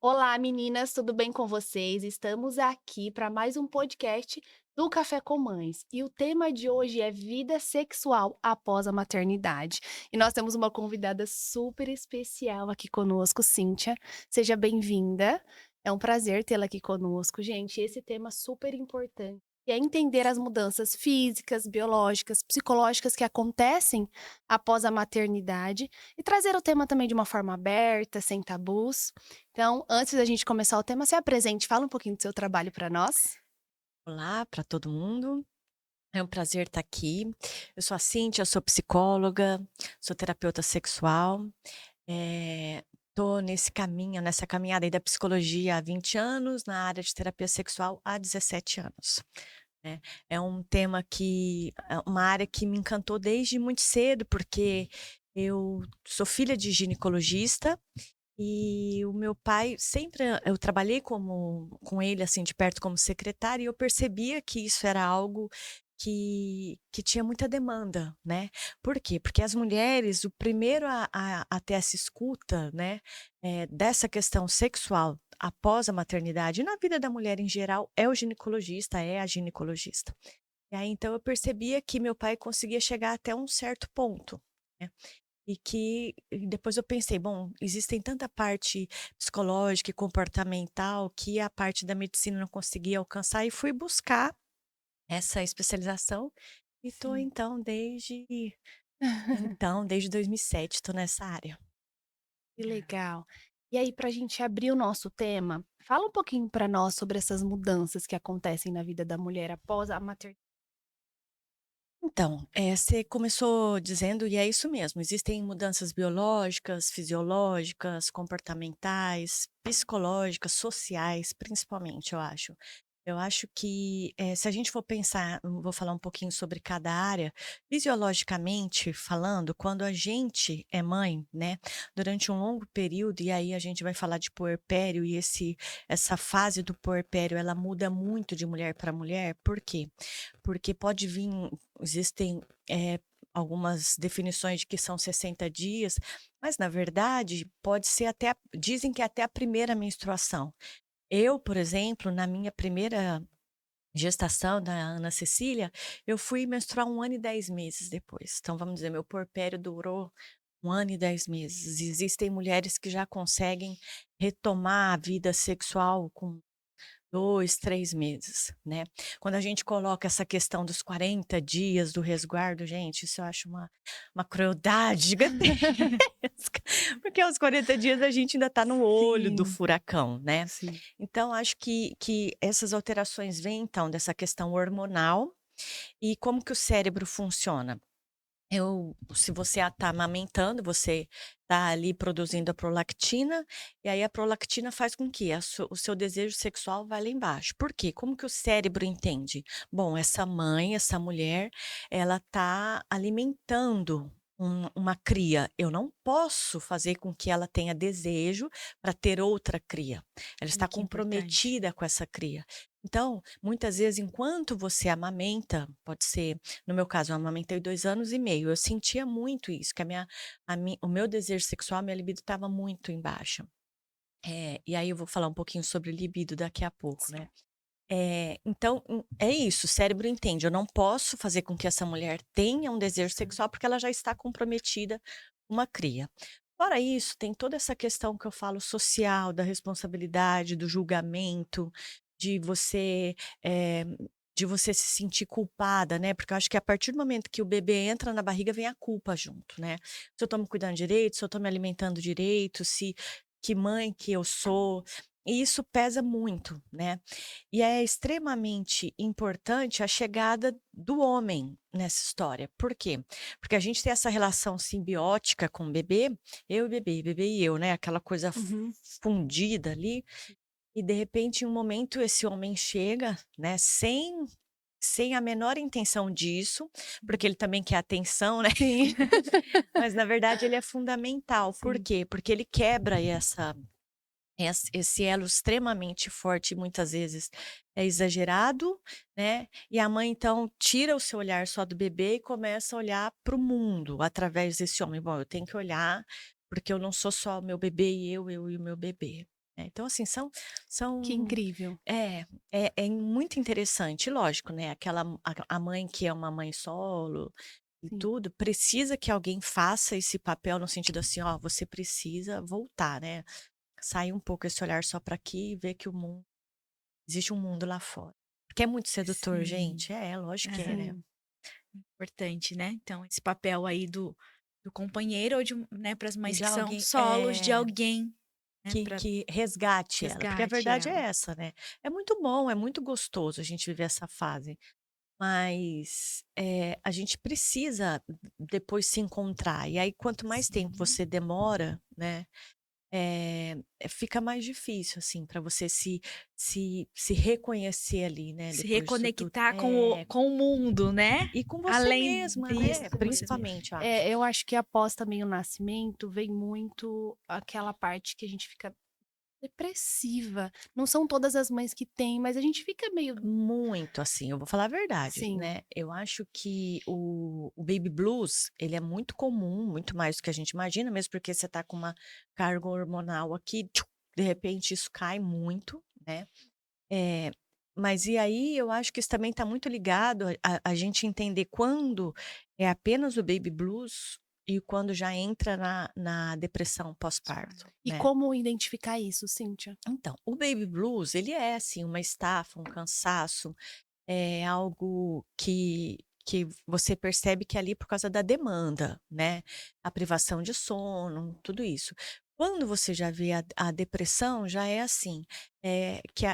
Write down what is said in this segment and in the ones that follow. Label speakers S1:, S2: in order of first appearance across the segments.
S1: Olá, meninas, tudo bem com vocês? Estamos aqui para mais um podcast do Café com Mães. E o tema de hoje é vida sexual após a maternidade. E nós temos uma convidada super especial aqui conosco, Cíntia. Seja bem-vinda. É um prazer tê-la aqui conosco, gente. Esse tema é super importante. E é entender as mudanças físicas, biológicas, psicológicas que acontecem após a maternidade e trazer o tema também de uma forma aberta, sem tabus. Então, antes da gente começar o tema, se apresente, fala um pouquinho do seu trabalho para nós.
S2: Olá para todo mundo, é um prazer estar aqui. Eu sou a Cíntia, sou psicóloga, sou terapeuta sexual, tô nesse caminho, nessa caminhada aí da psicologia há 20 anos, na área de terapia sexual há 17 anos, né. É um tema que é uma área que me encantou desde muito cedo, porque eu sou filha de ginecologista e o meu pai sempre eu trabalhei com ele, assim, de perto como secretária e eu percebia que isso era algo que tinha muita demanda, né. Por quê? Porque as mulheres, o primeiro a ter essa escuta, né, dessa questão sexual após a maternidade, e na vida da mulher em geral, é o ginecologista, é a ginecologista. E aí, então eu percebia que meu pai conseguia chegar até um certo ponto, né. E depois eu pensei: "Bom, existem tanta parte psicológica e comportamental que a parte da medicina não conseguia alcançar", e fui buscar essa especialização e estou
S1: Sim.
S2: desde 2007 estou nessa área.
S1: Que legal. E aí, para a gente abrir o nosso tema, fala um pouquinho para nós sobre essas mudanças que acontecem na vida da mulher após a maternidade.
S2: Então, você começou dizendo e é isso mesmo, existem mudanças biológicas, fisiológicas, comportamentais, psicológicas, sociais, principalmente, eu acho. Eu acho que, se a gente for pensar vou falar um pouquinho sobre cada área, fisiologicamente falando, quando a gente é mãe, né, durante um longo período, e aí a gente vai falar de puerpério e essa fase do puerpério, ela muda muito de mulher para mulher, por quê? Porque pode vir existem, algumas definições de que são 60 dias, mas na verdade pode ser até dizem que é até a primeira menstruação. Eu, por exemplo, na minha primeira gestação da Ana Cecília, eu fui menstruar 1 ano e 10 meses depois. Então vamos dizer, meu puerpério durou 1 ano e 10 meses. Existem mulheres que já conseguem retomar a vida sexual com 2, 3 meses, né. Quando a gente coloca essa questão dos 40 dias do resguardo, gente, isso eu acho uma crueldade gigantesca, porque aos 40 dias a gente ainda está no olho do
S1: Sim,
S2: furacão, né.
S1: sim.
S2: Então acho que essas alterações vêm então dessa questão hormonal, e como que o cérebro funciona. Se você está amamentando, você está ali produzindo a prolactina, e aí a prolactina faz com que o seu desejo sexual vá lá embaixo. Por quê? Como que o cérebro entende? Bom, essa mãe, essa mulher, ela está alimentando uma cria. Eu não posso fazer com que ela tenha desejo para ter outra cria. Ela
S1: Ai,
S2: está
S1: que importante.
S2: comprometida com essa cria. Então, muitas vezes, enquanto você amamenta, pode ser no meu caso, eu amamentei 2 anos e meio, eu sentia muito isso, que o meu desejo sexual, a minha libido estava muito em baixa. E aí eu vou falar um pouquinho sobre libido daqui a pouco,
S1: Sim.
S2: né. Então, é isso, o cérebro entende, eu não posso fazer com que essa mulher tenha um desejo sexual, porque ela já está comprometida com uma cria. Fora isso, tem toda essa questão que eu falo social, da responsabilidade, do julgamento, de você, eh, de você se sentir culpada, né, porque eu acho que a partir do momento que o bebê entra na barriga, vem a culpa junto, né. Se eu estou me cuidando direito, se eu estou me alimentando direito, se que mãe que eu sou, e isso pesa muito, né. E é extremamente importante a chegada do homem nessa história. Por quê? Porque a gente tem essa relação simbiótica com o bebê, eu e bebê e eu, né, aquela coisa
S1: Uhum.
S2: fundida ali, e de repente em um momento esse homem chega, né, sem a menor intenção disso, porque ele também quer atenção, né,
S1: Sim.
S2: mas na verdade ele é fundamental. Por
S1: Sim.
S2: quê? Porque ele quebra esse elo extremamente forte, muitas vezes é exagerado, né, e a mãe então tira o seu olhar só do bebê e começa a olhar para o mundo através desse homem. "Bom, eu tenho que olhar, porque eu não sou só o meu bebê e eu e o meu bebê". né. Então assim,
S1: Que
S2: são
S1: incrível.
S2: é, é muito interessante. Lógico, né, a mãe que é uma mãe solo e
S1: Sim.
S2: tudo, precisa que alguém faça esse papel no sentido assim: "Ó, você precisa voltar, né, sair um pouco esse olhar só para aqui e ver que o mundo existe um mundo lá fora". Porque é muito sedutor,
S3: Sim.
S2: gente. É, lógico que é,
S3: Aham.
S2: né.
S1: Sim.
S3: Importante, né. Então esse papel aí do companheiro ou de né, para as mães
S2: De
S3: que são
S2: alguém
S3: solos, de alguém, né, para
S2: que resgate ela, porque a
S3: resgate
S2: verdade é
S3: ela.
S2: essa, né. É muito bom, é muito gostoso a gente viver essa fase, mas, a gente precisa depois se encontrar, e aí quanto mais tempo
S3: Sim.
S2: você demora, né, fica mais difícil, assim, para você se reconhecer ali, né,
S3: Se
S2: depois disso tudo.
S3: reconectar com o mundo, né.
S2: E com você
S3: Além
S2: mesma,
S3: disso,
S2: né,
S3: com você mesmo.
S2: principalmente, eu acho.
S1: Eu acho que após também o nascimento, vem muito aquela parte que a gente fica depressiva. Não são todas as mães que têm, mas a gente fica meio
S2: Muito, assim, eu vou falar a verdade,
S1: sim,
S2: né, eu acho que o baby blues, ele é muito comum, muito mais do que a gente imagina, mesmo porque você tá com uma carga hormonal aqui, de repente isso cai muito, né, eh, mas e aí eu acho que isso também tá muito ligado a gente entender quando é apenas o baby blues e quando já entra na depressão pós-parto,
S1: e
S2: né.
S1: como identificar isso, Cíntia?
S2: Então, o baby blues, ele é assim uma estafa, um cansaço, é algo que você percebe que é ali por causa da demanda, né, a privação de sono, tudo isso. Quando você já vê a depressão, já é assim, que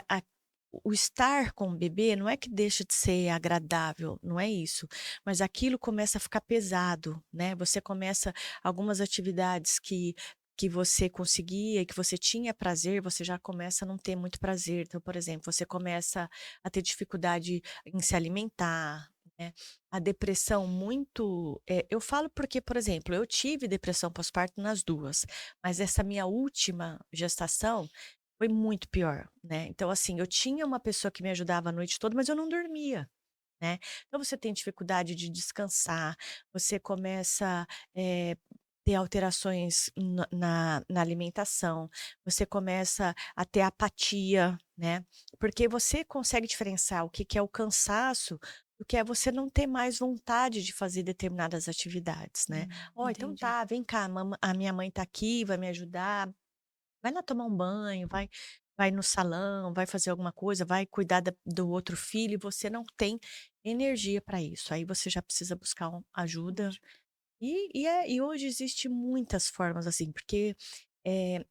S2: o estar com o bebê não é que deixa de ser agradável, não é isso, mas aquilo começa a ficar pesado, né, você começa algumas atividades que você conseguia e que você tinha prazer, você já começa a não ter muito prazer. Então, por exemplo, você começa a ter dificuldade em se alimentar, né. A depressão muito eu falo porque, por exemplo, eu tive depressão pós-parto nas 2, mas essa minha última gestação foi muito pior, né. Então, assim, eu tinha uma pessoa que me ajudava a noite toda, mas eu não dormia, né. Então você tem dificuldade de descansar, você começa, ter alterações na alimentação, você começa a ter apatia, né, porque você consegue diferenciar o que que é o cansaço, do que é você não ter mais vontade de fazer determinadas atividades, né. "Ó, então
S1: Entendi.
S2: tá, vem cá, a minha mãe tá aqui, vai me ajudar, vai lá tomar um banho, vai no salão, vai fazer alguma coisa, vai cuidar do outro filho", e você não tem energia para isso, aí você já precisa buscar ajuda e hoje existe muitas formas, assim, porque,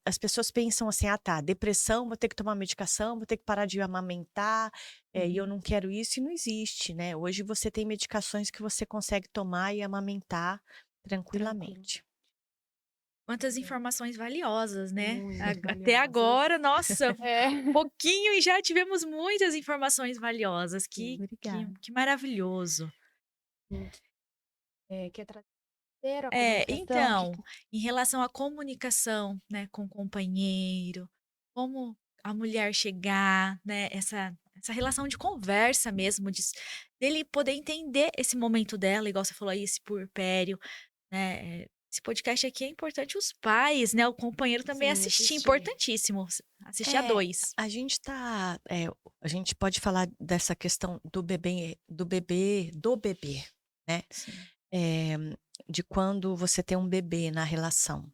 S2: as pessoas pensam assim: "Ah tá, depressão, vou ter que tomar medicação, vou ter que parar de amamentar, e eu
S1: Uhum.
S2: não quero isso", e não existe, né. Hoje você tem medicações que você consegue tomar e amamentar
S1: Tranquilo.
S2: tranquilamente.
S3: Quantas
S1: É,
S3: informações valiosas, né.
S1: muito
S3: Até
S1: valiosas.
S3: agora, nossa,
S1: É.
S3: pouquinho e já tivemos muitas informações valiosas.
S1: Sim, obrigada.
S3: Que maravilhoso.
S1: Hum. Quer trazer a comunicação? Que
S3: Então, em relação à comunicação, né, com o companheiro, como a mulher chegar, né, essa relação de conversa mesmo, dele poder entender esse momento dela, igual você falou aí, esse puerpério, né, esse podcast aqui é importante os pais, né, o companheiro também
S1: sim,
S3: assistir,
S1: assistir.
S3: importantíssimo, assistir a
S2: É,
S3: 2.
S2: a gente tá, a gente pode falar dessa questão do bebê, né.
S3: Sim,
S2: Eh, de quando você tem um bebê na relação.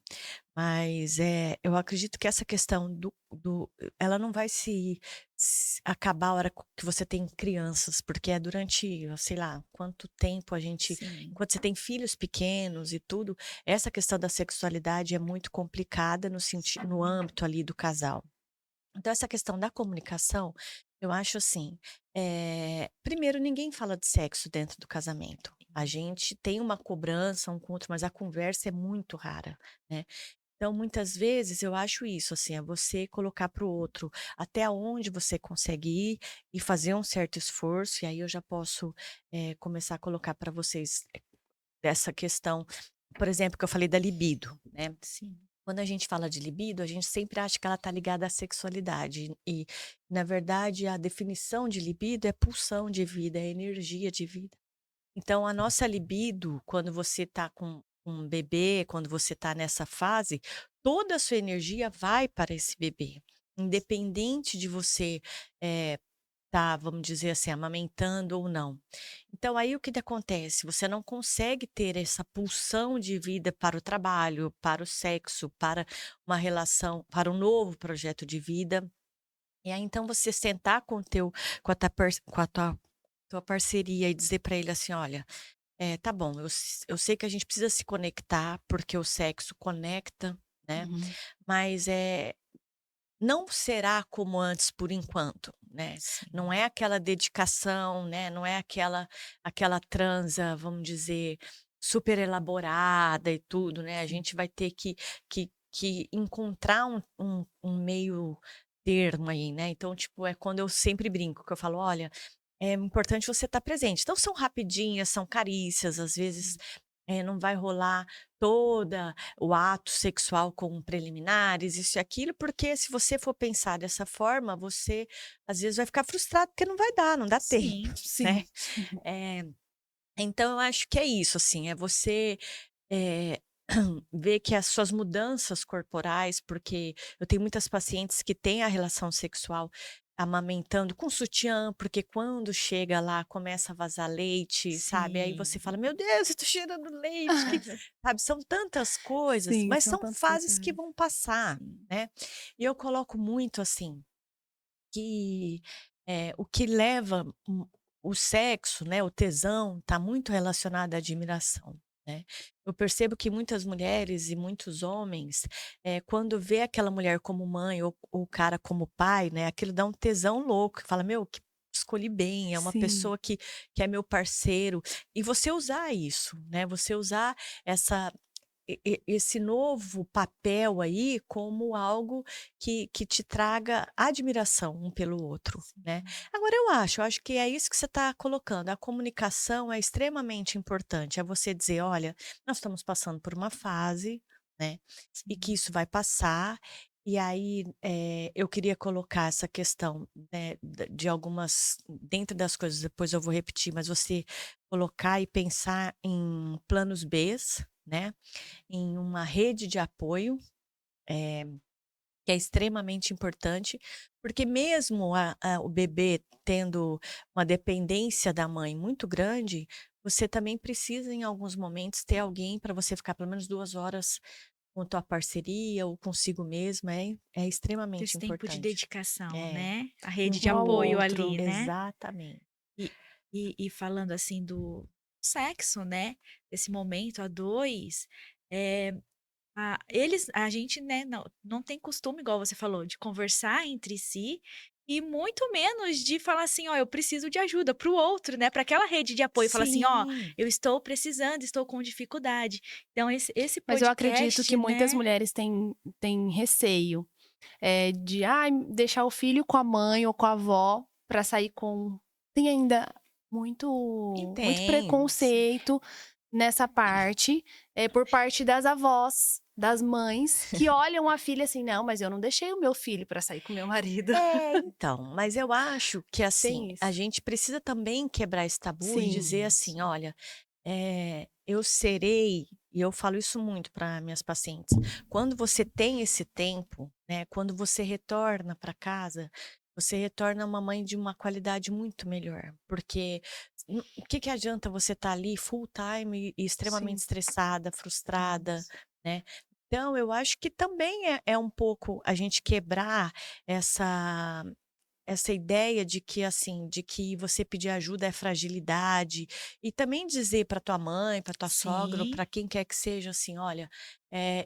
S2: Mas, eu acredito que essa questão ela não vai se acabar a hora que você tem crianças, porque é durante, sei lá, quanto tempo a gente
S3: sim.
S2: enquanto você tem filhos pequenos e tudo, essa questão da sexualidade é muito complicada no
S3: Sim.
S2: âmbito ali do casal. Então essa questão da comunicação, eu acho assim, primeiro ninguém fala de sexo dentro do casamento. A gente tem uma cobrança um com o outro, mas a conversa é muito rara, né. Então muitas vezes eu acho isso, assim, é você colocar para o outro até onde você consegue ir e fazer um certo esforço, e aí eu já posso, começar a colocar para vocês dessa questão, por exemplo, que eu falei da libido, né.
S3: Sim.
S2: Quando a gente fala de libido, a gente sempre acha que ela está ligada à sexualidade e, na verdade, a definição de libido é pulsão de vida, é energia de vida. Então a nossa libido, quando você está com um bebê, quando você está nessa fase, toda a sua energia vai para esse bebê. independente de você, tá, vamos dizer assim, amamentando ou não. Então aí o que acontece? Você não consegue ter essa pulsão de vida para o trabalho, para o sexo, para uma relação, para um novo projeto de vida. E aí então você sentar com a tua parceria e dizer para ele assim: "Olha, tá bom, eu sei que a gente precisa se conectar, porque o sexo conecta, né,
S1: Uhum.
S2: mas, não será como antes por enquanto, né. Não
S3: Sim.
S2: é aquela dedicação, né, não é aquela transa, vamos dizer, super elaborada e tudo, né. A
S1: Sim.
S2: gente vai ter que encontrar um meio termo aí, né. Então, tipo, é quando eu sempre brinco, que eu falo: "Olha, é importante você estar presente". Então são rapidinhas, são carícias, às vezes, não vai rolar toda o ato sexual com preliminares, isso e aquilo, porque se você for pensar dessa forma, você às vezes vai ficar frustrado, porque não vai dar, não dá tempo,
S3: Sim.
S2: né.
S1: Sim.
S2: Eh, então eu acho que é isso, assim, é você, eh, ver que as suas mudanças corporais, porque eu tenho muitas pacientes que têm a relação sexual amamentando com sutiã, porque quando chega lá começa a vazar leite, sabe, aí você
S3: Sim.
S2: fala: "Meu Deus, eu tô cheirando leite", que sabe, são tantas coisas,
S1: Sim,
S2: mas
S1: são
S2: são
S1: tantos
S2: fases que
S1: detalhes.
S2: vão passar,
S3: Sim.
S2: né. E eu coloco muito assim que, o que leva o sexo, né, o tesão, está muito relacionado à admiração, né. Eu percebo que muitas mulheres e muitos homens, quando vê aquela mulher como mãe ou o cara como pai, né, aquilo dá um tesão louco, que fala: "Meu, que escolhi bem, é uma
S1: Sim,
S2: pessoa que é meu parceiro". E você usar isso, né, você usar essa esse novo papel aí como algo que te traga admiração um pelo outro, né.
S3: Sim.
S2: Agora eu acho que é isso que você está colocando, a comunicação é extremamente importante, é você dizer: "Olha, nós estamos passando por uma fase, né, e que
S3: Sim.
S2: isso vai passar", e aí, eu queria colocar essa questão, né, de algumas dentro das coisas, depois eu vou repetir, mas você colocar e pensar em planos Bs, né, em uma rede de apoio, eh, que é extremamente importante, porque mesmo o bebê tendo uma dependência da mãe muito grande, você também precisa em alguns momentos ter alguém para você ficar pelo menos 2 horas com tua parceria ou consigo mesma, é
S3: Ter
S2: extremamente
S3: esse tempo de
S2: importante.
S3: dedicação,
S2: É,
S3: né, a rede de
S1: um ao
S3: apoio
S1: outro.
S3: ali, né.
S2: exatamente.
S3: E falando, assim, do sexo, né, desse momento a 2, eh, a gente, né, não tem costume, igual você falou, de conversar entre si e muito menos de falar assim: "Ó, eu preciso de ajuda", para o outro, né, para aquela rede de apoio, falar assim: "Ó,
S2: Sim,
S3: eu estou precisando, estou com dificuldade". Então esse
S1: Mas eu acredito que
S3: podcast,
S1: muitas
S3: né.
S1: mulheres têm receio, de, ai, deixar o filho com a mãe ou com a avó para sair com tem ainda muito
S2: tem.
S1: preconceito nessa parte, por parte das avós, das mães, que olham a filha assim: "Não, mas eu não deixei o meu filho para sair com o meu marido".
S2: É, então, mas eu acho que, assim,
S1: Tem
S2: a
S1: isso.
S2: gente precisa também quebrar esse tabu e
S1: Sim,
S2: dizer
S3: Isso.
S2: assim: "Olha, eu serei", e eu falo isso muito para minhas pacientes, quando você tem esse tempo, né, quando você retorna para casa, você retorna uma mãe de uma qualidade muito melhor, porque o que que adianta você estar ali full time e extremamente
S1: sim,
S2: estressada, frustrada,
S3: Isso.
S2: né. Então eu acho que também é um pouco a gente quebrar essa ideia de que, assim, de que você pedir ajuda é fragilidade, e também dizer para tua mãe, para tua sogra ou
S3: Sim,
S2: para quem quer que seja, assim: "Olha,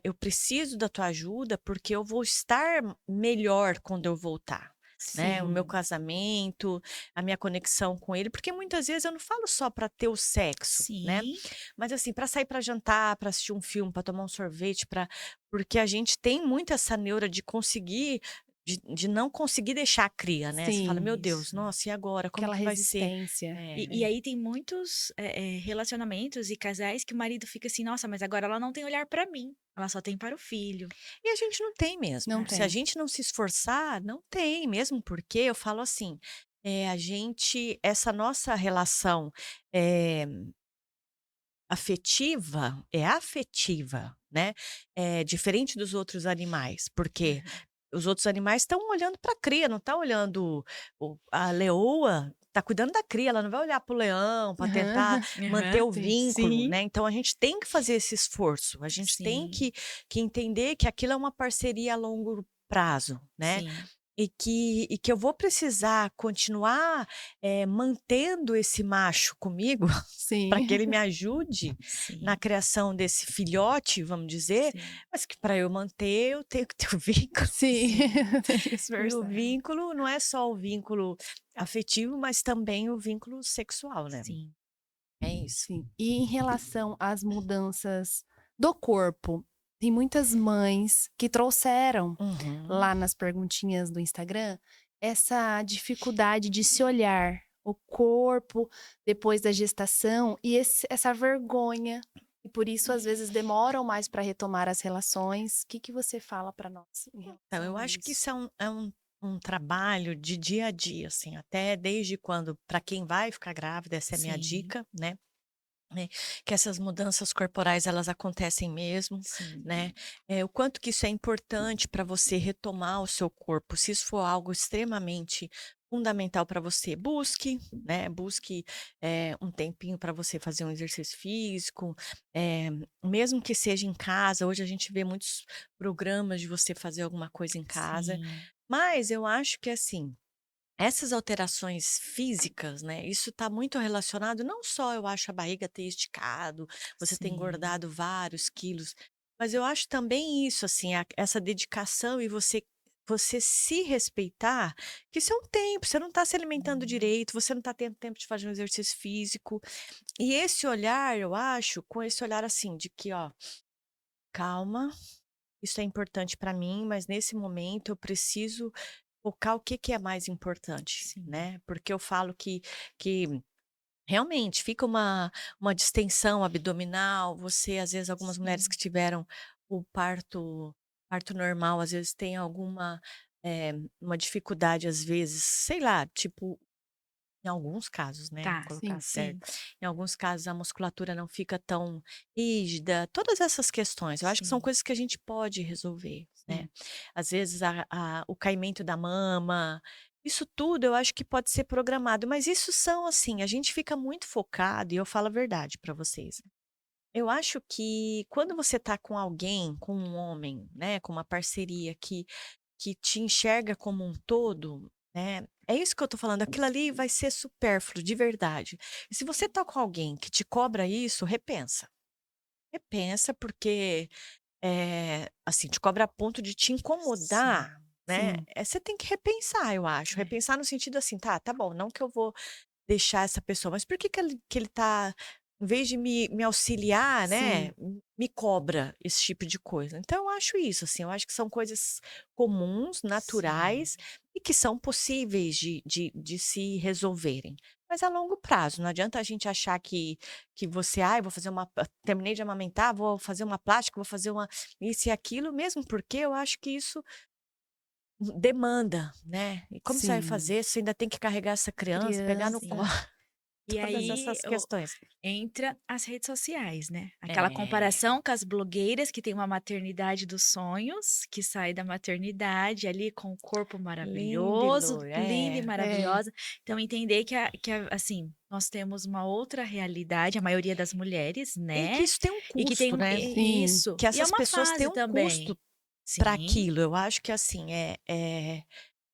S2: eu preciso da tua ajuda, porque eu vou estar melhor quando eu voltar", né, o meu
S3: sim,
S2: casamento, a minha conexão com ele, porque muitas vezes eu não falo só para ter o sexo, né,
S3: sim,
S2: mas, assim, para sair para jantar, para assistir um filme, para tomar um sorvete, para porque a gente tem muito essa neura de conseguir de não conseguir deixar a cria, né, você fala:
S1: sim,
S2: "Meu Deus,
S3: isso.
S2: nossa, e agora, como
S1: aquela
S2: que vai ser?"
S1: resistência.
S3: E aí tem muitos, relacionamentos e casais que o marido fica assim: "Nossa, mas agora ela não tem olhar pra mim, ela só tem para o filho".
S2: E a gente não tem mesmo.
S1: Não
S3: É.
S2: Se a
S1: tem.
S2: gente não se esforçar, não tem, mesmo porque eu falo assim, a gente essa nossa relação, eh, afetiva, é afetiva, né, é diferente dos outros animais, porque os outros animais estão olhando para a cria, não tá olhando a leoa tá cuidando da cria, ela não vai olhar para o leão para tentar
S1: Aham.
S2: manter
S3: Aham.
S2: o
S1: Sim.
S2: vínculo,
S3: Sim,
S2: né. Então a gente tem que fazer esse esforço, a gente tem
S3: sim,
S2: que entender que aquilo é uma parceria a longo prazo, né.
S3: sim,
S2: E que eu vou precisar continuar, mantendo esse macho comigo para que
S1: Sim.
S2: ele me ajude na
S3: sim,
S2: criação desse filhote, vamos dizer,
S3: sim,
S2: mas que para eu manter eu tenho que ter o vínculo.
S1: Sim.
S3: sim,
S1: Tem que
S2: E o
S1: esforçar.
S2: vínculo não é só o vínculo afetivo, mas também o vínculo sexual, né.
S3: sim,
S2: É isso.
S1: Sim. E em relação às mudanças do corpo, tem muitas mães que trouxeram
S2: Uhum.
S1: lá nas perguntinhas do Instagram essa dificuldade de se olhar, o corpo depois da gestação e essa vergonha. E por isso, às vezes, demoram mais para retomar as relações. O que que você fala para nós em
S2: Então,
S1: relação
S2: eu
S1: a
S2: acho que
S1: isso?
S2: isso é um trabalho de dia a dia, assim, até desde quando para quem vai ficar grávida, essa é a minha
S3: sim,
S2: dica, né, que essas mudanças corporais elas acontecem mesmo,
S3: sim,
S2: né, o quanto que isso é importante para você retomar o seu corpo, se isso for algo extremamente fundamental para você, busque, né, busque, um tempinho para você fazer um exercício físico, eh, mesmo que seja em casa, hoje a gente vê muitos programas de você fazer alguma coisa em casa,
S3: sim,
S2: mas eu acho que assim essas alterações físicas, né, isso está muito relacionado não só eu acho a barriga ter esticado, você ter
S3: sim,
S2: engordado vários quilos, mas eu acho também isso, assim, essa dedicação e você se respeitar, que isso é um tempo, você não está se alimentando
S3: sim,
S2: direito, você não está tendo tempo de fazer um exercício físico. E esse olhar, eu acho, com esse olhar assim de que: "Ó, calma, isso é importante para mim, mas nesse momento eu preciso focar o que que é mais importante,
S3: sim,
S2: né, porque eu falo que realmente fica uma distensão abdominal, você às vezes algumas mulheres que
S3: sim,
S2: tiveram o parto normal, às vezes tem alguma, uma dificuldade às vezes, sei lá, tipo em alguns casos, né, vou
S3: tá,
S2: colocar
S1: Sim.
S2: certo.
S3: sim,
S2: Em alguns casos a musculatura não fica tão rígida, todas essas questões, eu acho que são
S3: sim,
S2: coisas que a gente pode resolver, né.
S3: sim,
S2: Às vezes o caimento da mama, isso tudo eu acho que pode ser programado, mas isso são assim, a gente fica muito focado e eu falo a verdade para vocês. Eu acho que quando você tá com alguém, com um homem, né, com uma parceria que te enxerga como um todo, né, é isso que eu tô falando, aquilo ali vai ser supérfluo, de verdade. E se você tá com alguém que te cobra isso, repensa. Repensa, porque, assim, te cobra a ponto de te incomodar,
S3: sim,
S2: né,
S1: Sim.
S2: você tem que repensar, eu acho.
S3: é,
S2: Repensar no sentido assim: "Tá bom, não que eu vou deixar essa pessoa, mas por que que ele tá, em vez de me auxiliar, né,
S1: Sim.
S2: me cobra esse tipo de coisa?". Então eu acho isso, assim, eu acho que são coisas comuns,
S3: sim,
S2: naturais e que são possíveis de se resolverem. Mas a longo prazo, não adianta a gente achar que você: "Ai, vou fazer uma terminei de amamentar, vou fazer uma plástica, vou fazer uma isso e aquilo", mesmo porque eu acho que isso demanda, né. E como você vai
S1: Sim.
S2: fazer, você ainda tem que carregar essa criança, pegar no colo,
S3: sim. E
S2: todas
S3: aí
S2: essas questões.
S3: entra as redes sociais, né, aquela
S2: É,
S3: comparação com as blogueiras que têm uma maternidade dos sonhos, que sai da maternidade ali com o corpo
S2: linda e
S3: maravilhoso,
S2: loira,
S3: linda e
S1: É.
S3: maravilhosa. Então entender que assim, nós temos uma outra realidade, a maioria das mulheres,
S2: e que
S3: né,
S2: isso tem um
S3: e que tem
S2: custo,
S3: um
S2: né,
S1: Sim.
S3: isso,
S2: que
S3: e é
S2: essas
S3: uma
S2: pessoas têm
S3: fase
S2: um
S3: também.
S2: custo para
S3: Sim,
S2: aquilo. Eu acho que assim,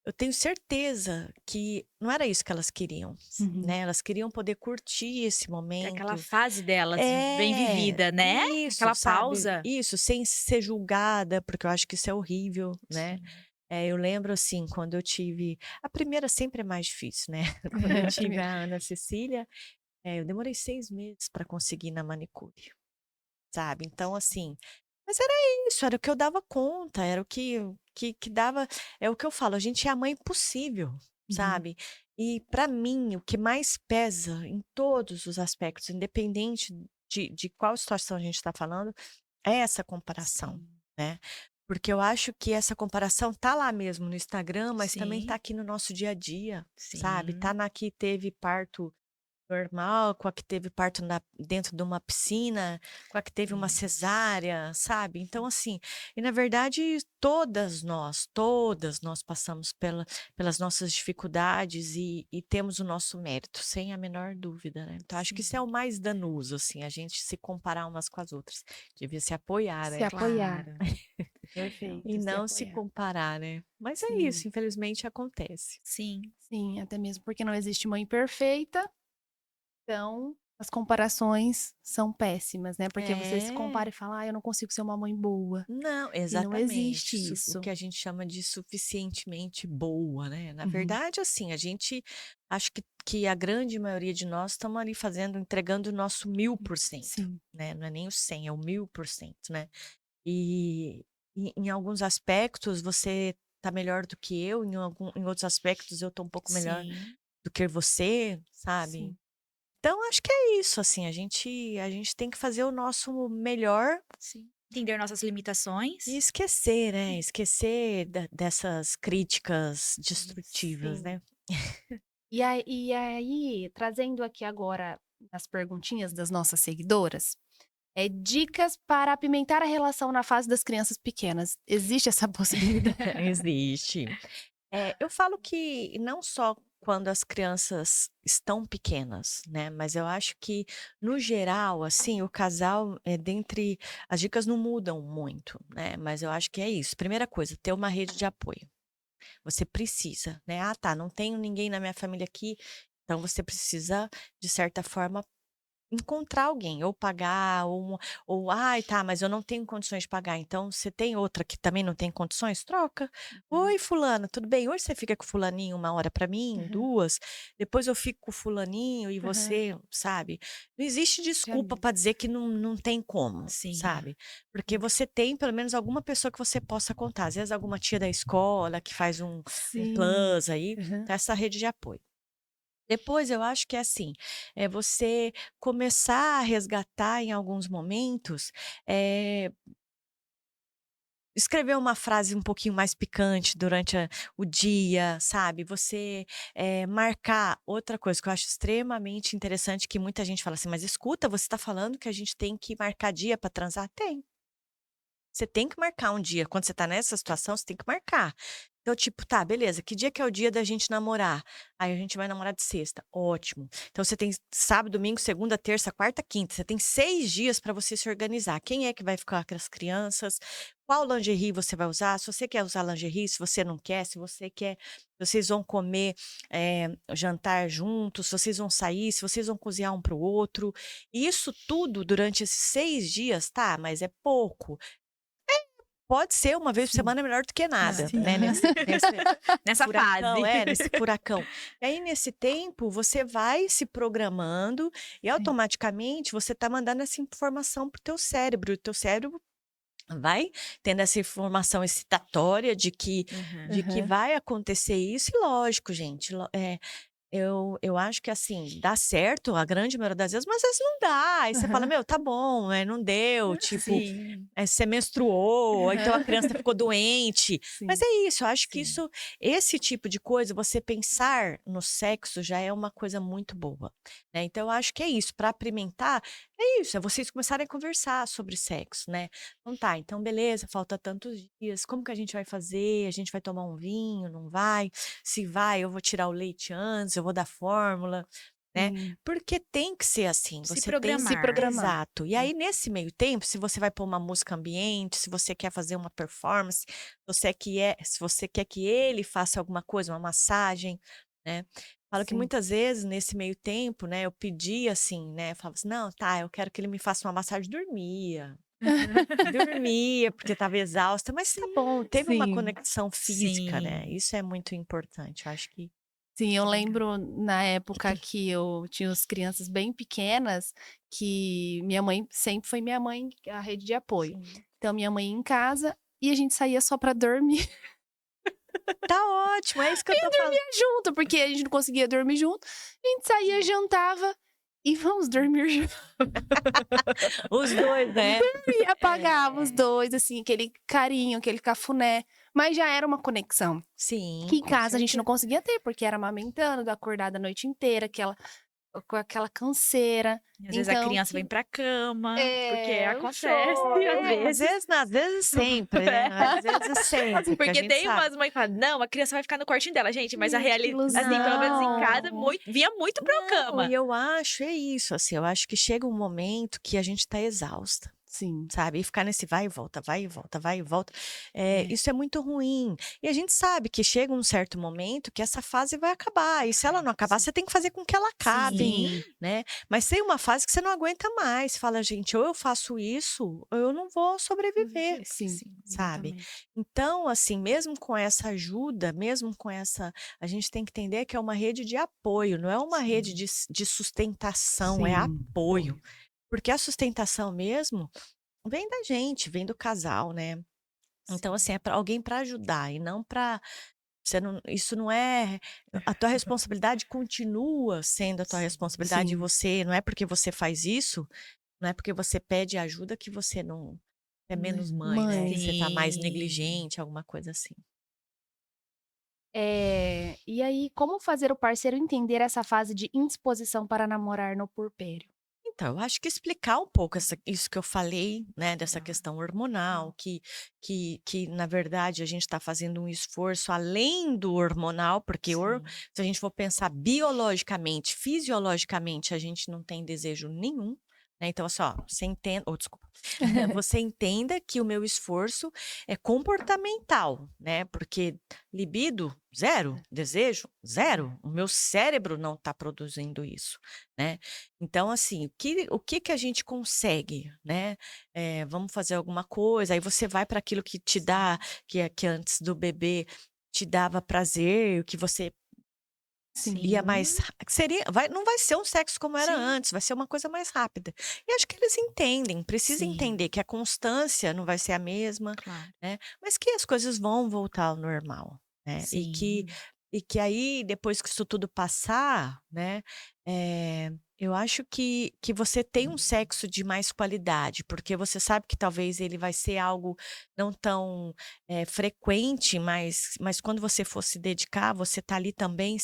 S2: eu tenho certeza que não era isso que elas queriam,
S1: Uhum.
S2: né, elas queriam poder curtir esse
S3: ter aquela
S2: momento.
S3: fase delas bem
S2: É,
S3: vivida, né,
S2: isso,
S3: aquela
S2: sabe,
S3: pausa.
S2: isso, sem ser julgada, porque eu acho que isso é horrível, né.
S3: Sim,
S2: Eu lembro, assim, quando eu tive a primeira sempre é mais difícil, né. Quando eu tive
S1: Primeiro.
S2: a Ana Cecília, eu demorei 6 meses para conseguir ir na manicure, sabe. Então, assim, mas era isso, era o que eu dava conta, era o que dava é o que eu falo, a gente é a mãe possível,
S1: Uhum.
S2: sabe. E para mim, o que mais pesa em todos os aspectos, independente de qual situação a gente está falando, é essa comparação,
S3: sim,
S2: né. Porque eu acho que essa comparação tá lá mesmo no Instagram, mas também tá
S3: sim,
S2: aqui no nosso dia a dia, sabe. Tá
S3: sim,
S2: na que teve parto normal, com a que teve parto dentro de uma piscina, com a que teve uma
S1: Sim.
S2: cesárea, sabe? Então, assim, e na verdade, todas nós passamos pelas nossas dificuldades e temos o nosso mérito, sem a menor dúvida, né? Então, acho que isso é
S1: Sim.
S2: o mais danoso, assim, a gente se comparar umas com as outras. Devia se apoiar,
S1: Se
S2: né?
S1: apoiar.
S3: Claro.
S2: E
S1: Perfeito, se
S2: não se
S1: apoiar.
S2: comparar, né? Mas é
S1: Sim,
S2: isso, infelizmente acontece.
S3: Sim.
S1: sim, até mesmo porque não existe mãe perfeita, então as comparações são péssimas, né, porque você se
S2: É.
S1: compara e fala: "Ai, eu não consigo ser uma mãe boa",
S2: Não,
S1: e não existe
S2: exatamente. O
S1: isso.
S2: que a gente chama de suficientemente boa, né? Na
S1: Uhum.
S2: verdade, assim, a gente acho que a grande maioria de nós estamos ali fazendo, entregando o nosso 1000%,
S1: Sim,
S2: né? Não é nem o 100, é o 1000%, né? E em alguns aspectos você tá melhor do que eu, em outros aspectos eu tô um pouco melhor
S3: Sim.
S2: do que você, sabe?
S1: sim,
S2: Então acho que é isso, assim, a gente tem que fazer o nosso melhor.
S3: Sim. Entender nossas
S2: E
S3: limitações.
S2: esquecer, né, esquecer dessas críticas destrutivas,
S1: sim.
S2: né.
S1: E aí, trazendo aqui agora as perguntinhas das nossas seguidoras, dicas para apimentar a relação na fase das crianças pequenas. Existe essa possibilidade?
S2: Existe. Eu falo que não só quando as crianças estão pequenas, né, mas eu acho que no geral, assim, o casal, dentre as dicas não mudam muito, né, mas eu acho que é isso, primeira coisa, ter uma rede de apoio. Você precisa, né, "Ah tá, não tenho ninguém na minha família aqui", então você precisa, de certa forma, encontrar alguém, ou pagar, ou: "Ai, tá, mas eu não tenho condições de pagar", então você tem outra que também não tem condições? Troca.
S1: Uhum,
S2: "Oi, fulana, tudo bem? Hoje você fica com o fulaninho 1 hora pra mim,
S1: aham,
S2: 2, depois eu fico com o fulaninho e
S1: aham.
S2: você", sabe. Não existe
S1: Já
S2: desculpa pra dizer que não tem como,
S3: Sim.
S2: sabe. Porque você tem pelo menos alguma pessoa que você possa contar, às vezes alguma tia da escola que faz um
S1: Sim.
S2: plus aí,
S1: Aham.
S2: então essa rede de apoio. Depois eu acho que é assim, é você começar a resgatar em alguns momentos, eh, escrever uma frase um pouquinho mais picante durante o dia, sabe, você, marcar outra coisa que eu acho extremamente interessante que muita gente fala assim: "Mas escuta, você está falando que a gente tem que marcar dia para transar?" Tem. Você tem que marcar um dia, quando você tá nessa situação, você tem que marcar. Então, tipo, tá, beleza, que dia que é o dia da gente namorar? Aí a gente vai namorar de sexta, ótimo. Então você tem sábado, domingo, segunda, terça, quarta, quinta, você tem 6 dias para você se organizar. Quem é que vai ficar com as crianças? Qual lingerie você vai usar? Se você quer usar lingerie, se você não quer, se você quer, vocês vão comer, jantar juntos, se vocês vão sair, se vocês vão cozinhar um para o outro. E isso tudo durante esses 6 dias, tá, mas é pouco. Pode ser uma vez por
S1: Sim,
S2: semana é melhor do que nada,
S1: sim.
S2: né, nesse
S3: Nessa
S2: furacão
S3: fase.
S2: nesse furacão. E aí nesse tempo você vai se programando e
S1: Sim,
S2: automaticamente você tá mandando essa informação para o teu cérebro, e o teu cérebro vai tendo essa informação excitatória de que
S1: aham.
S2: vai acontecer isso e lógico gente, eu acho que, assim, dá certo a grande maioria das vezes, mas às vezes não dá, aí você fala:
S1: Aham.
S2: "Meu, tá bom, não deu", tipo,
S3: Sim.
S2: você menstruou, ou então a
S1: Aham.
S2: criança ficou doente. Mas
S1: Sim,
S2: é isso, eu acho que
S3: Sim.
S2: esse tipo de coisa, você pensar no sexo já é uma coisa muito boa, né. Então eu acho que é isso, para apimentar, é isso, é vocês começarem a conversar sobre sexo, né. Então tá, então beleza, falta tantos dias, como que a gente vai fazer? A gente vai tomar um vinho, não vai? Se vai, eu vou tirar o leite antes, eu vou dar fórmula, né,
S1: sim.
S2: porque tem que ser assim,
S3: Se
S2: você tem
S1: Se
S3: programar.
S1: programar.
S2: exato. E aí nesse meio tempo, se você vai pôr uma música ambiente, se você quer fazer uma performance, se você quer que ele faça alguma coisa, uma massagem, né. Falo que
S1: Sim.
S2: muitas vezes nesse meio tempo, né, eu pedia assim, né, falava assim: "Não, tá, eu quero que ele me faça uma massagem", dormia. Dormia, porque estava exausta, mas tá bom, teve uma
S1: Sim.
S2: conexão física, né,
S3: Sim.
S2: isso é muito importante, eu acho que
S1: Sim, eu
S3: Que legal.
S1: lembro na época que eu tinha as crianças bem pequenas, que minha mãe sempre foi minha mãe a rede de apoio.
S2: sim.
S1: Então minha mãe ia em casa e a gente saía só pra dormir
S2: Tá ótimo, é isso que eu tô falando.
S1: junto, porque a gente não conseguia dormir junto, a gente saía, jantava e vamos dormir junto.
S2: Os 2, né.
S1: E apagava os
S2: É.
S1: 2, assim, aquele carinho, aquele cafuné, mas já era uma conexão, que
S2: Sim,
S1: em
S2: com
S1: casa a gente não
S2: certeza.
S1: conseguia ter, porque era amamentando, acordada a noite inteira, aquela com aquela canseira.
S3: E às vezes a
S1: Então
S3: criança vem
S1: que
S3: pra cama, porque
S1: um
S3: acontece
S1: choro,
S3: às vezes.
S2: Às vezes sempre, né? Às vezes sempre, que a
S3: Porque
S2: gente
S3: tem
S2: sabe.
S3: umas mães que falam: "Não, a criança vai ficar no quartinho dela", gente, mas a
S1: Gente, que
S3: assim, pelo menos em casa,
S1: ilusão.
S3: vinha muito pra
S2: Não,
S3: cama.
S2: e eu acho, é isso, assim, eu acho que chega um momento que a gente tá exausta.
S1: Sim.
S2: Sabe, e ficar nesse vai e volta, vai e volta, vai e volta,
S3: É.
S2: isso é muito ruim. E a gente sabe que chega um certo momento que essa fase vai acabar, e se ela não acabar,
S3: Sim.
S2: você tem que fazer com que ela acabe,
S1: Sim.
S2: né. Mas tem uma fase que você não aguenta mais, fala: "Gente, ou eu faço isso, ou eu não vou sobreviver",
S1: Sim,
S3: Sim,
S2: sabe.
S3: exatamente.
S2: Então, assim, mesmo com essa ajuda, mesmo com essa a gente tem que entender que é uma rede de apoio, não é uma rede
S3: Sim.
S2: de sustentação, é
S1: sim.
S2: apoio. Porque a sustentação mesmo vem da gente, vem do casal, né. Então,
S3: Sim.
S2: assim, é pra alguém para ajudar e não para você não isso não é a tua responsabilidade continua sendo a tua
S3: Sim.
S2: responsabilidade e
S1: Sim.
S2: você não é porque você faz isso, não é porque você pede ajuda que você não é
S1: Né,
S2: menos mãe, né, que
S1: mãe.
S2: você tá mais
S3: Sim.
S2: negligente, alguma coisa assim.
S1: E aí, como fazer o parceiro entender essa fase de indisposição para namorar no puerpério?
S2: Então, eu acho que explicar um pouco isso que eu falei, né, dessa
S3: Tá.
S2: questão hormonal, que na verdade a gente está fazendo um esforço além do hormonal, porque
S3: Sim.
S2: se a gente for pensar biologicamente, fisiologicamente, a gente não tem desejo nenhum, né? Então, assim, ó, você entenda, ou desculpa, você entenda que o meu esforço é comportamental, né? Porque libido, zero, desejo, zero. O meu cérebro não está produzindo isso, né? Então, assim, o que que a gente consegue, né, vamos fazer alguma coisa, aí você vai para aquilo que te dá que antes do bebê te dava prazer, o que você ia mais
S1: Sim,
S2: ra que seria vai não vai ser um sexo como era
S3: Sim.
S2: antes, vai ser uma coisa mais rápida. E acho que eles entendem, precisa
S3: Sim.
S2: entender que a constância não vai ser a mesma,
S3: Claro.
S2: né, mas que as coisas vão voltar ao normal, né,
S3: Sim.
S2: e que aí depois que isso tudo passar, né, eu acho que você tem um sexo de mais qualidade, porque você sabe que talvez ele vai ser algo não tão, frequente, mas quando você for se dedicar, você tá ali também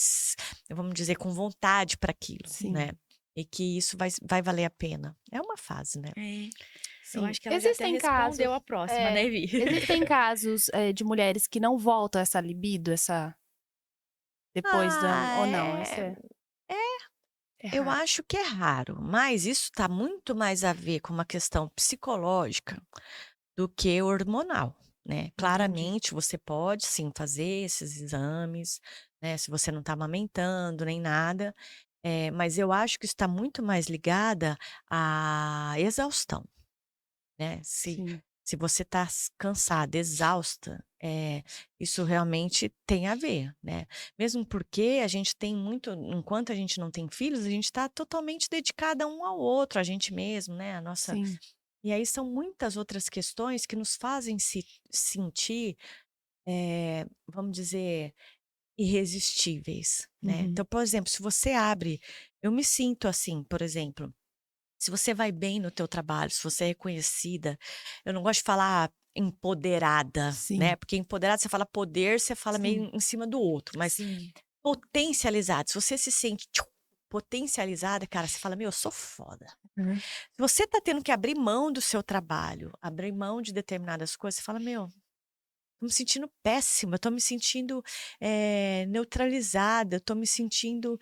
S2: vamos dizer, com vontade para aquilo,
S1: sim,
S2: né, e que isso vai valer a pena. É uma fase, né.
S3: É. Eu
S1: sim.
S3: acho que ela já até
S1: Existem casos
S3: respondeu a próxima,
S1: é,
S3: né, Vi?
S1: existem casos, de mulheres que não voltam essa libido, essa depois da
S2: Ah,
S1: ou não? Isso é
S2: eu
S1: raro.
S2: acho que é raro, mas isso está muito mais a ver com uma questão psicológica do que hormonal, né.
S1: Entendi.
S2: Claramente você pode sim fazer esses exames, né, se você não está amamentando nem nada, mas eu acho que está muito mais ligada à exaustão. Né,
S1: Sim,
S2: se você está cansada, exausta, isso realmente tem a ver, né. Mesmo porque a gente tem muito enquanto a gente não tem filhos, a gente está totalmente dedicada um ao outro, a gente mesmo, né, a nossa
S1: sim.
S2: e aí são muitas outras questões que nos fazem se sentir, vamos dizer, irresistíveis, né.
S1: Uhum.
S2: Então, por exemplo, se você abre eu me sinto assim, por exemplo se você vai bem no teu trabalho, se você é reconhecida, eu não gosto de falar empoderada, né,
S1: Sim,
S2: porque empoderada você fala poder, você fala
S1: sim,
S2: meio em cima do outro, mas
S3: Sim.
S2: potencializada, se você se sente potencializada, cara, você fala: "Meu, eu sou foda".
S1: Uhum.
S2: Se você tá tendo que abrir mão do seu trabalho, abrir mão de determinadas coisas, você fala: "Meu, tô me sentindo péssima, tô me sentindo, neutralizada, tô me sentindo,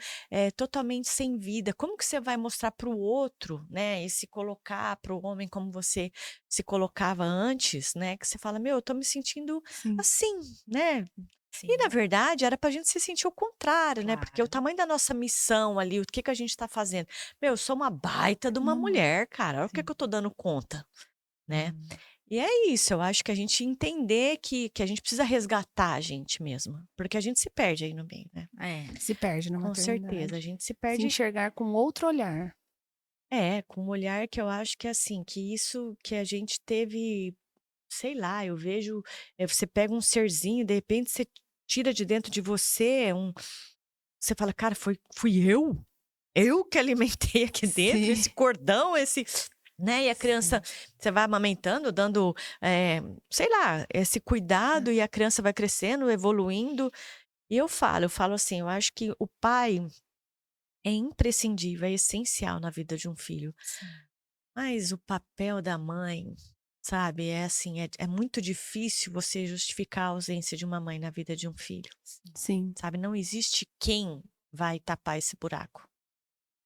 S2: totalmente sem vida. Como que você vai mostrar para o outro, né, e se colocar para o homem como você se colocava antes, né, que você fala: "Meu, eu tô me sentindo
S1: Sim,
S2: assim", né. E na
S3: Sim.
S2: verdade era pra gente se sentir o contrário, né, porque o
S3: Claro.
S2: tamanho da nossa missão ali, o que que a gente tá fazendo. Meu, eu sou uma baita de uma
S1: uma mãe.
S2: mulher, cara, olha o que
S1: Sim.
S2: que eu tô dando conta, né.
S3: Hum.
S2: E é isso, eu acho que a gente entender que a gente precisa resgatar a gente mesma, porque a gente se perde aí no meio, né.
S3: É.
S1: Se perde na
S2: Com certeza, a
S1: maternidade.
S2: gente se
S1: Se
S2: perde
S1: enxergar com outro olhar.
S2: com um olhar que eu acho que, assim, que isso que a gente teve, sei lá, eu vejo, você pega um serzinho, de repente você tira de dentro de você você fala: "Cara, fui eu? Eu que alimentei aqui dentro
S1: Sim,
S2: esse cordão, né, e a criança
S3: Sim.
S2: você vai amamentando, dando, sei lá, esse cuidado e a criança vai crescendo, evoluindo. E eu falo assim, eu acho que o pai, é imprescindível, é essencial na vida de um filho.
S3: Sim.
S2: Mas o papel da mãe, sabe, é assim, é muito difícil você justificar a ausência de uma mãe na vida de um filho,
S3: Sim.
S1: Sim,
S2: sabe, não existe quem vai tapar esse buraco.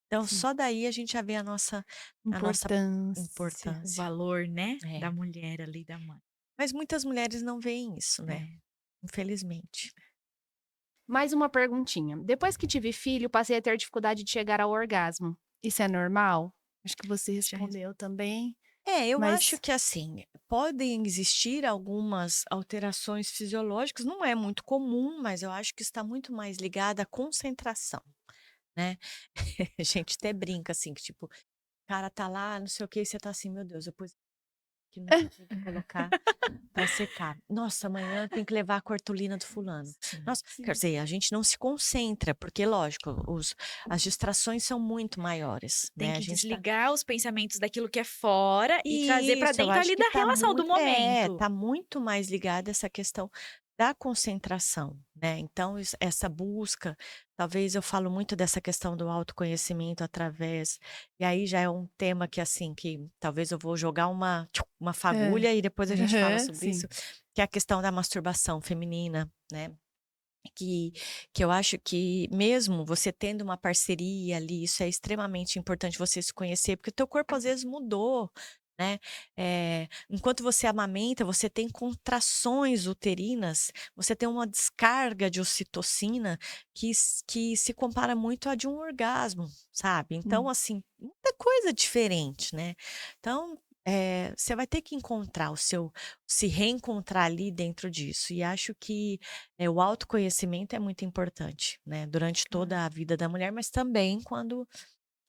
S2: Então
S1: sim.
S2: só daí a gente já vê a nossa
S1: Importância.
S3: O
S2: importância.
S3: valor, né, da
S2: É.
S3: mulher ali, da mãe.
S2: Mas muitas mulheres não veem isso, né,
S3: É.
S2: infelizmente.
S1: Mais uma perguntinha. Depois que tive filho, passei a ter dificuldade de chegar ao orgasmo. Isso é normal? Acho que você
S3: Já res
S1: respondeu também,
S2: É, eu acho
S1: mas
S2: que assim, podem existir algumas alterações fisiológicas, não é muito comum, mas eu acho que está muito mais ligada à concentração, né. A gente até brinca assim que tipo, o cara tá lá, não sei o quê, e você tá assim: "Meu Deus, depois que não sei o que que colocar para secar. Nossa, amanhã tem que levar a cartolina do fulano.
S3: Sim.
S2: Nossa", quer
S1: sim.
S2: dizer, a gente não se concentra, porque lógico, as distrações são muito maiores,
S3: Tem
S2: né, a
S3: que
S2: gente tá
S3: desligar os pensamentos daquilo que é fora e trazer pra
S2: Isso, eu
S3: dentro
S2: acho
S3: ali
S2: que
S3: da
S2: tá
S3: relação do
S2: muito
S3: momento.
S2: tá muito mais ligada essa questão da concentração, né, então essa busca, talvez eu falo muito dessa questão do autoconhecimento através e aí já é um tema que, assim, que talvez eu vou jogar uma
S1: Hã.
S2: fagulha e depois a gente fala
S1: Aham,
S2: sobre
S1: sim.
S2: isso, que é a questão da masturbação feminina, né. Que que eu acho que mesmo você tendo uma parceria ali, isso é extremamente importante você se conhecer, porque o teu corpo às vezes mudou, né. Enquanto você amamenta, você tem contrações uterinas, você tem uma descarga de ocitocina que se compara muito a de um orgasmo, sabe. Então,
S1: Hum.
S2: assim, muita coisa diferente, né. Então, você vai ter que encontrar o seu se reencontrar ali dentro disso, e acho que o autoconhecimento é muito importante, né, durante
S1: Claro.
S2: toda a vida da mulher, mas também quando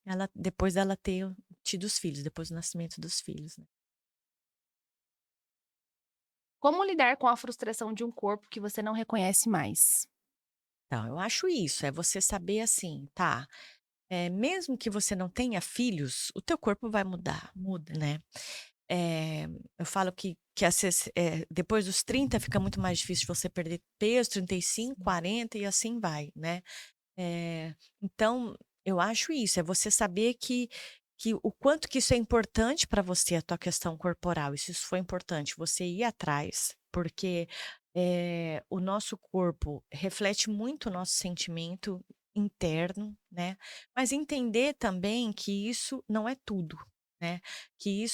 S2: ela depois dela ter tido os filhos, depois do nascimento dos filhos, né.
S1: Como lidar com a frustração de um corpo que você não reconhece mais?
S2: Então, eu acho isso, é você saber assim, tá, mesmo que você não tenha filhos, o teu corpo vai mudar,
S3: Muda.
S2: né. Eu falo que depois dos 30 fica muito mais difícil de você perder peso, 35,
S3: Sim.
S2: 40 e assim vai, né. Então, eu acho isso, é você saber que o quanto que isso é importante para você, a tua questão corporal, e se isso for importante, você ir atrás, porque, o nosso corpo reflete muito o nosso sentimento interno, né, mas entender também que isso não é tudo, né, que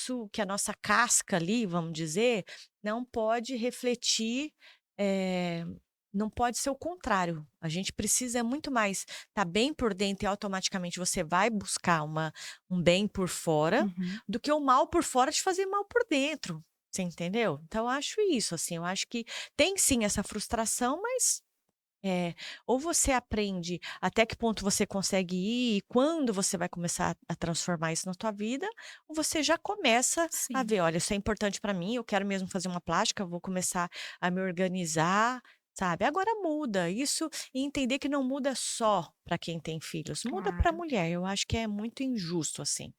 S2: a nossa casca ali, vamos dizer, não pode refletir, eh não pode ser o contrário. A gente precisa muito mais estar bem por dentro e automaticamente você vai buscar um bem por fora,
S1: Uhum.
S2: do que o mal por fora te fazer mal por dentro. Você entendeu? Então eu acho isso, assim, eu acho que tem sim essa frustração, mas, ou você aprende até que ponto você consegue ir e quando você vai começar a transformar isso na tua vida, ou você já começa a
S3: Sim.
S2: ver: "Olha, isso é importante para mim, eu quero mesmo fazer uma plástica, eu vou começar a me organizar", sabe. Agora muda isso e entender que não muda só para quem tem filhos, muda para a
S3: Claro.
S2: mulher, eu acho que é muito injusto, assim.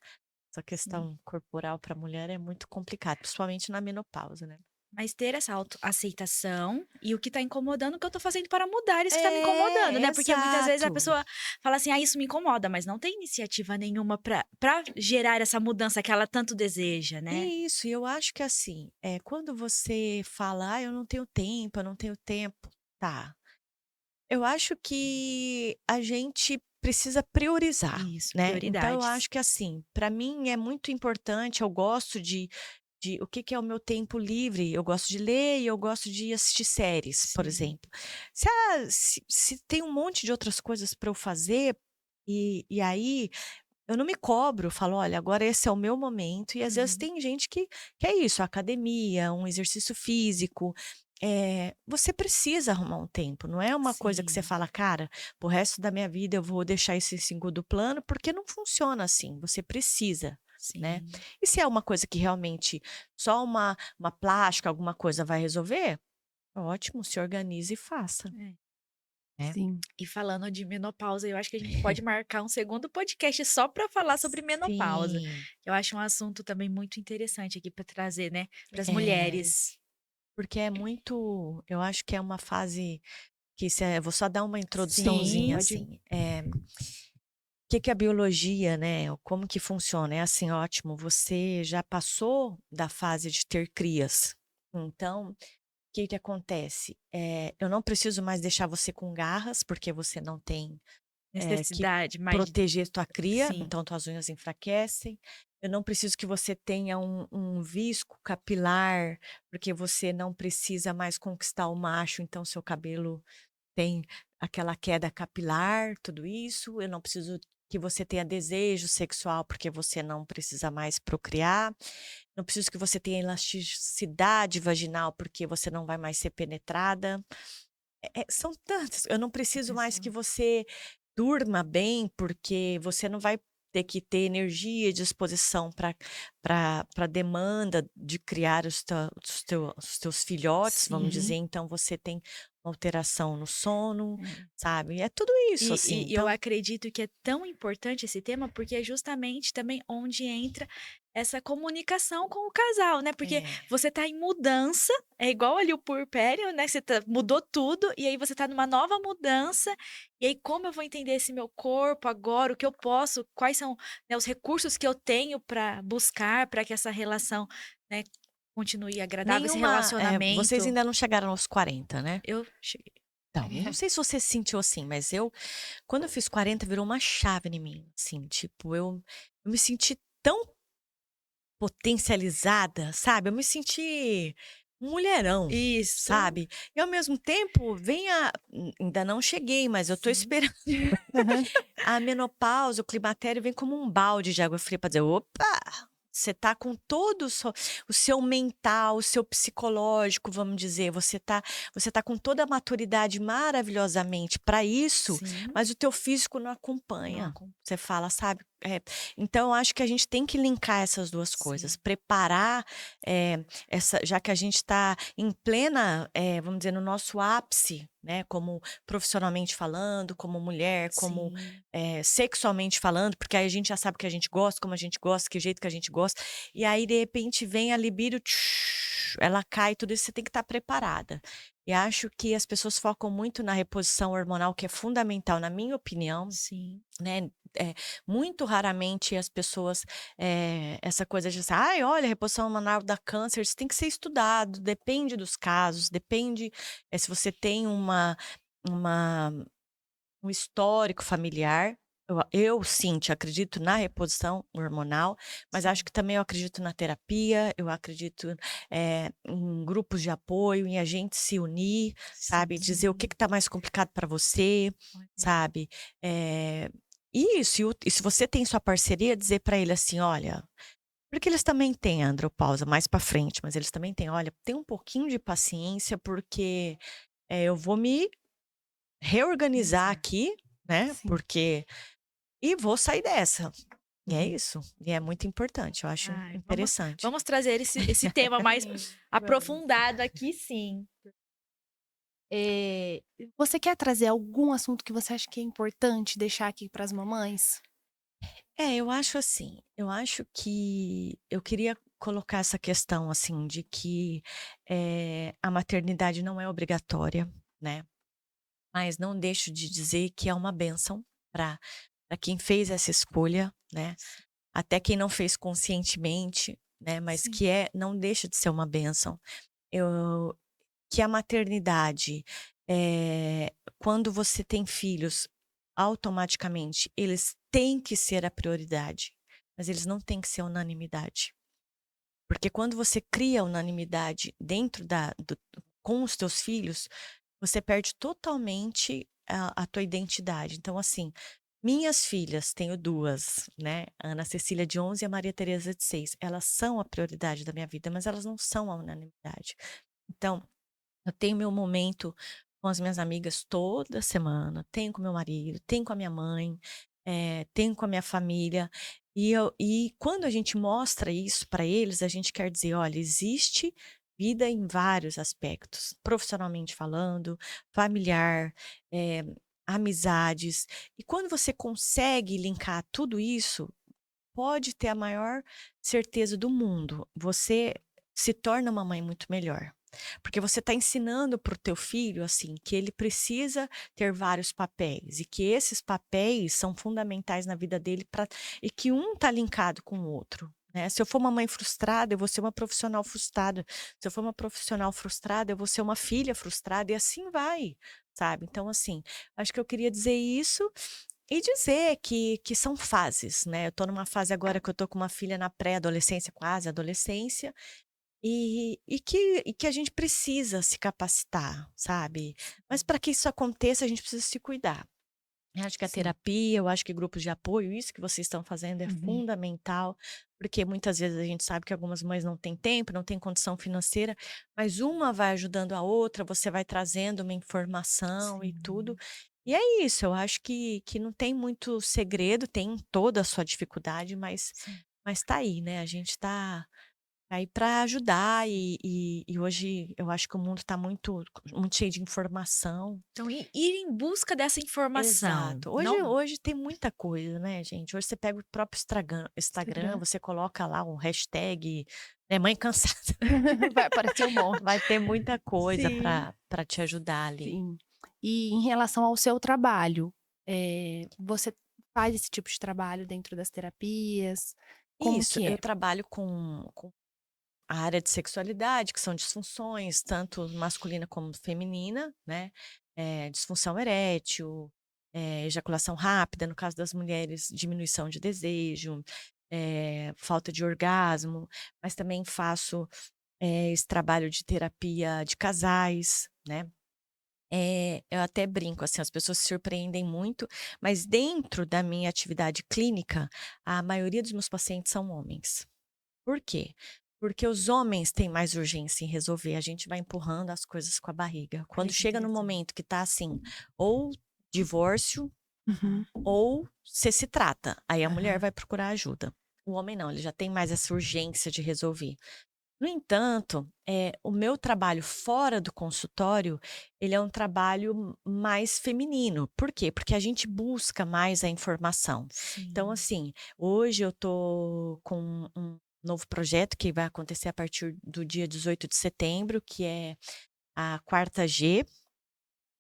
S2: Essa
S3: Sim.
S2: questão corporal para a mulher é muito complicado, principalmente na menopausa, né.
S3: Mas ter essa autoaceitação e o que tá incomodando, o que eu tô fazendo para mudar isso que tá me incomodando,
S2: É,
S3: né, porque muitas vezes a
S2: exato.
S3: pessoa fala assim: "Ah, isso me incomoda", mas não tem iniciativa nenhuma pra gerar essa mudança que ela tanto deseja, né.
S2: Isso, e eu acho que assim, quando você fala: "Ah, eu não tenho tempo", tá. Eu acho que a gente precisa priorizar,
S3: Isso,
S2: né. Então eu
S3: prioridades.
S2: acho que assim, para mim é muito importante, eu gosto de o que que é o meu tempo livre, eu gosto de ler e eu gosto de assistir séries, por
S3: Sim,
S2: exemplo. Se tem um monte de outras coisas para eu fazer, e aí eu não me cobro, eu falo: "Olha, agora esse é o meu momento", e às vezes
S3: uhum,
S2: tem gente que é isso, a academia, um exercício físico, você precisa arrumar um tempo, não é uma coisa que você
S3: sim,
S2: fala: "Cara, para resto da minha vida eu vou deixar isso em segundo plano", porque não funciona assim, você precisa, né.
S3: sim,
S2: E se é uma coisa que realmente só uma plástica, alguma coisa vai resolver, ótimo, se organize e faça,
S3: é.
S2: né.
S1: Sim.
S3: E falando de menopausa, eu acho que a gente pode marcar um segundo podcast só para falar sobre menopausa.
S2: Sim,
S3: Eu acho um assunto também muito interessante aqui para trazer, né, para as
S2: é.
S3: mulheres.
S2: Porque é muito eu acho que é uma fase que se vou só dar uma
S1: Sim,
S2: introduçãozinha,
S1: pode
S2: assim, que a biologia, né, como que funciona? É assim, ótimo, você já passou da fase de ter crias. Então, o que acontece? Eu não preciso mais deixar você com garras, porque você não tem, que
S3: Necessidade mais de
S2: proteger tua cria,
S3: sim.
S2: então tuas unhas enfraquecem. Eu não preciso que você tenha um visco capilar, porque você não precisa mais conquistar o macho, então seu cabelo tem aquela queda capilar, tudo isso. Eu não preciso que você tenha desejo sexual, porque você não precisa mais procriar. Não preciso que você tenha elasticidade vaginal, porque você não vai mais ser penetrada. São tantas. Eu não preciso mais que
S3: Pessoa.
S2: você durma bem, porque você não vai ter que ter energia e disposição para demanda de criar os teus filhotes, vamos dizer.
S3: Sim.
S2: Então você tem uma alteração no sono,
S3: É.
S2: sabe. É tudo isso, assim,
S3: E eu
S2: então
S3: acredito que é tão importante esse tema, porque é justamente também onde entra essa comunicação com o casal, né, porque
S2: é.
S3: você tá em mudança, é igual ali o puerpério, né, você mudou tudo, e aí você tá numa nova mudança, e aí como eu vou entender esse meu corpo agora, o que eu posso, quais são, né, os recursos que eu tenho para buscar para que essa relação, né, continue agradável, esse
S2: Vocês
S3: relacionamento.
S2: ainda não chegaram aos 40, né?
S3: Eu cheguei.
S2: Então, não sei se você se sentiu assim, mas eu, quando eu fiz 40, virou uma chave em mim, assim, tipo, eu me senti tão potencializada, sabe, eu me senti um mulherão,
S3: Isso.
S2: sabe. E ao mesmo tempo vem ainda não cheguei, mas eu tô
S3: Sim.
S2: esperando a menopausa, o climatério vem como um balde de água fria pra dizer: "Opa, você tá com todo o seu mental, o seu psicológico, vamos dizer, você tá com toda a maturidade maravilhosamente para isso,
S3: Sim.
S2: mas o teu físico não
S3: Não
S2: acompanha".
S3: acom
S2: Você fala, sabe, então eu acho que a gente tem que linkar essas 2 coisas,
S3: sim,
S2: preparar, essa já que a gente está em plena, vamos dizer, no nosso ápice, né, como profissionalmente falando, como mulher, como,
S3: sim,
S2: sexualmente falando, porque aí a gente já sabe o que a gente gosta, como a gente gosta, que jeito que a gente gosta, e aí de repente vem a libido, ela cai, tudo isso você tem que estar preparada. E acho que as pessoas focam muito na reposição hormonal, que é fundamental, na minha opinião,
S3: sim,
S2: né, muito raramente as pessoas, essa coisa de assim: "Ai, olha, a reposição hormonal dá câncer", isso tem que ser estudado, depende dos casos, depende, se você tem uma um histórico familiar. Eu sim, te acredito na reposição hormonal, mas acho
S3: sim,
S2: que também eu acredito na terapia, eu acredito, em grupos de apoio, em a gente se unir, sabe, dizer o que
S3: sim.
S2: está mais complicado para você,
S3: Olha,
S2: sabe. Eh, isso, e se você tem sua parceria, dizer para ele assim: "Olha", porque eles também têm a andropausa mais para frente, mas eles também têm: "Olha, tem um pouquinho de paciência, porque, eu vou me reorganizar
S3: organizar.
S2: aqui, né,
S1: Sim.
S2: porque e vou sair dessa". E é
S1: Uhum.
S2: isso, e é muito importante, eu acho
S3: Ai,
S2: interessante.
S3: vamos trazer esse tema mais
S1: Sim, vamos.
S3: aprofundado aqui sim.
S1: Eh, Você quer trazer algum assunto que você acha que é importante deixar aqui para as mamães?
S2: Eu acho assim, eu acho que eu queria colocar essa questão, assim, de que, a maternidade não é obrigatória, né, mas não deixo de dizer que é uma bênção para quem fez essa escolha, né,
S3: Sim,
S2: até quem não fez conscientemente, né, mas
S1: Sim.
S2: que não deixa de ser uma bênção. Eu Que a maternidade, quando você tem filhos, automaticamente eles têm que ser a prioridade, mas eles não têm que ser unanimidade. Porque quando você cria unanimidade dentro com os teus filhos, você perde totalmente a tua identidade. Então, assim, minhas filhas, tenho 2, né, a Ana Cecília de 11 e a Maria Tereza de 6, elas são a prioridade da minha vida, mas elas não são a unanimidade. Então eu tenho meu momento com as minhas amigas toda semana, tenho com meu marido, tenho com a minha mãe, tenho com a minha família, e quando a gente mostra isso para eles, a gente quer dizer: "Olha, existe vida em vários aspectos, profissionalmente falando, familiar, eh, amizades", e quando você consegue linkar tudo isso, pode ter a maior certeza do mundo, você se torna uma mãe muito melhor. Porque você está ensinando para o teu filho, assim, que ele precisa ter vários papéis e que esses papéis são fundamentais na vida dele e que um está linkado com o outro, né. Se eu for uma mãe frustrada, eu vou ser uma profissional frustrada. Se eu for uma profissional frustrada, eu vou ser uma filha frustrada e assim vai, sabe. Então, assim, acho que eu queria dizer isso e dizer que são fases, né. Eu estou numa fase agora que eu estou com uma filha na pré-adolescência, quase adolescência, e que a gente precisa se capacitar, sabe. Mas para que isso aconteça, a gente precisa se cuidar. Eu acho que a
S1: Sim.
S2: terapia, eu acho que grupos de apoio, isso que vocês estão fazendo é
S1: Uhum.
S2: fundamental, porque muitas vezes a gente sabe que algumas mães não têm tempo, não têm condição financeira, mas uma vai ajudando a outra, você vai trazendo uma informação e tudo.
S1: Sim,
S2: E é isso, eu acho que não tem muito segredo, tem toda a sua dificuldade, mas
S3: Sim.
S2: mas tá aí, né, a gente tá aí para ajudar e hoje eu acho que o mundo está muito cheio de informação.
S3: Então, ir em busca dessa informação,
S2: Exato.
S3: não
S2: Hoje tem muita coisa, né, gente. Hoje você pega o próprio Instagram,
S1: Instagram.
S2: você coloca lá um hashtag, né, mãe cansada,
S1: Vai aparecer um
S2: vai
S1: monte.
S2: ter muita coisa
S3: sim.
S2: para te ajudar ali.
S1: Sim. E em relação ao seu trabalho, você faz esse tipo de trabalho dentro das terapias? Como
S2: Isso,
S1: que
S2: eu
S1: é?
S2: trabalho com a área de sexualidade, que são disfunções, tanto masculina como feminina, né, disfunção erétil, ejaculação rápida, no caso das mulheres, diminuição de desejo, falta de orgasmo, mas também faço, esse trabalho de terapia de casais, né. Eu até brinco, assim, as pessoas se surpreendem muito, mas dentro da minha atividade clínica, a maioria dos meus pacientes são homens. Por quê? Porque os homens têm mais urgência em resolver, a gente vai empurrando as coisas com a barriga.
S1: Olha
S2: Quando
S1: que
S2: chega no
S1: interessante.
S2: momento que tá assim, ou divórcio
S3: Aham.
S2: ou você se trata, aí a mulher
S1: Aham.
S2: vai procurar ajuda. O homem não, ele já tem mais essa urgência de resolver. No entanto, o meu trabalho fora do consultório, ele é um trabalho mais feminino. Por quê? Porque a gente busca mais a informação. Então,
S3: Sim.
S2: assim, hoje eu tô com um novo projeto que vai acontecer a partir do dia 18 de setembro, que é a quarta G,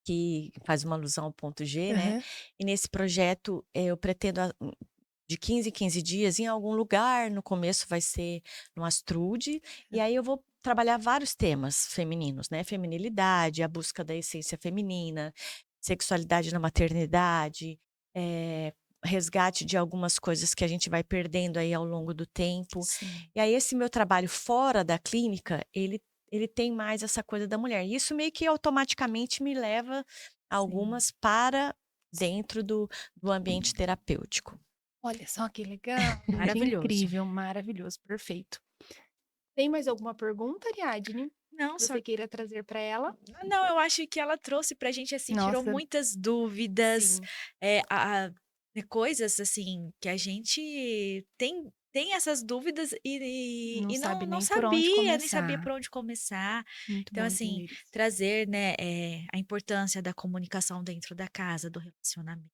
S2: que faz uma alusão ao ponto G, né.
S1: Aham.
S2: E nesse projeto, eu pretendo de 15 em 15 dias em algum lugar, no começo vai ser no Astrude, e aí eu vou trabalhar vários temas femininos, né, feminilidade, a busca da essência feminina, sexualidade na maternidade, resgate de algumas coisas que a gente vai perdendo aí ao longo do tempo.
S3: Sim.
S2: E aí esse meu trabalho fora da clínica, ele tem mais essa coisa da mulher, e isso meio que automaticamente me leva
S1: Sim.
S2: algumas para dentro do ambiente terapêutico.
S1: Olha só que legal, que
S3: Maravilhoso.
S1: incrível, maravilhoso, perfeito. Tem mais alguma pergunta, Ariadne,
S3: Não,
S1: que
S3: só
S1: você queira trazer para ela?
S3: não, eu acho que ela trouxe pra gente, assim, tirou
S1: Nossa,
S3: muitas dúvidas,
S1: sim,
S3: coisas, assim, que a gente tem essas dúvidas
S1: não
S3: e
S1: sabe
S3: não
S1: nem por onde
S3: sabia, nem sabia
S1: começar.
S3: por onde começar.
S1: Muito
S3: Então,
S1: bom
S3: assim,
S1: entender isso.
S3: trazer, né, a importância da comunicação dentro da casa, do relacionamento,